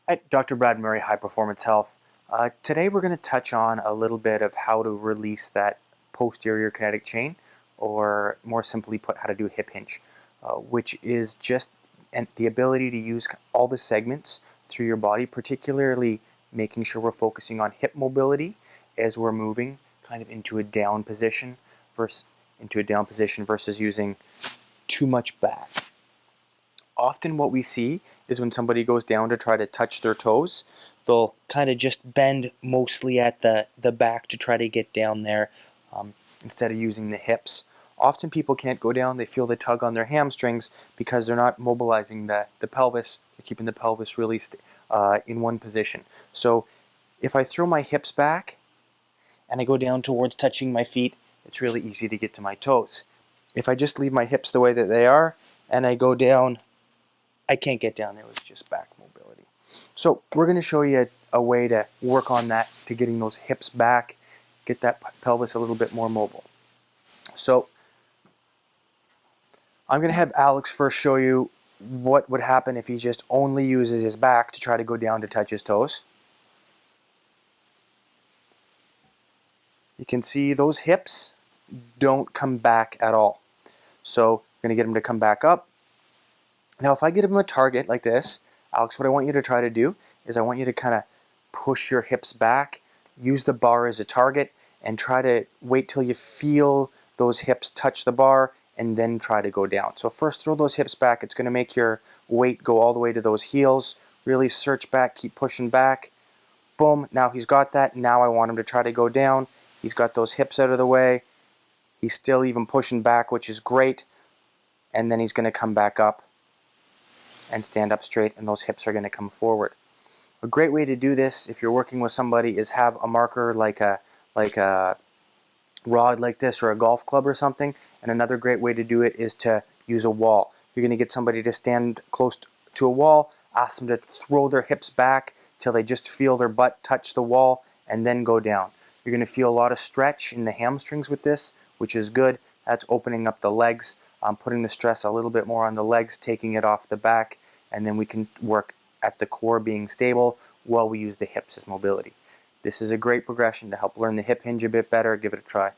Hi, Dr. Brad Murray, High Performance Health. Today we're going to touch on a little bit of how to release that posterior kinetic chain, or more simply put, how to do a hip hinge, which is just the ability to use all the segments through your body, particularly making sure we're focusing on hip mobility as we're moving kind of into a down position versus using too much back. Often what we see is when somebody goes down to try to touch their toes, they'll kind of just bend mostly at the back to try to get down there instead of using the hips. Often people can't go down, they feel the tug on their hamstrings because they're not mobilizing the pelvis, they're keeping the pelvis really in one position. So if I throw my hips back and I go down towards touching my feet, it's really easy to get to my toes. If I just leave my hips the way that they are and I go down, I can't get down there with just back mobility. So we're going to show you a way to work on that, to getting those hips back, get that pelvis a little bit more mobile. So I'm going to have Alex first show you what would happen if he just only uses his back to try to go down to touch his toes. You can see those hips don't come back at all. So I'm going to get him to come back up. Now if I get him a target like this, Alex, what I want you to try to do is I want you to kind of push your hips back, use the bar as a target, and try to wait till you feel those hips touch the bar and then try to go down. So first throw those hips back. It's going to make your weight go all the way to those heels. Really search back, keep pushing back. Boom, now he's got that. Now I want him to try to go down. He's got those hips out of the way. He's still even pushing back, which is great. And then he's going to come back up and stand up straight, and those hips are going to come forward. A great way to do this if you're working with somebody is have a marker like a rod like this, or a golf club or something. And another great way to do it is to use a wall. You're going to get somebody to stand close to a wall, ask them to throw their hips back till they just feel their butt touch the wall, and then go down. You're going to feel a lot of stretch in the hamstrings with this, which is good. That's opening up the legs, putting the stress a little bit more on the legs, taking it off the back, and then we can work at the core being stable while we use the hips as mobility. This is a great progression to help learn the hip hinge a bit better. Give it a try.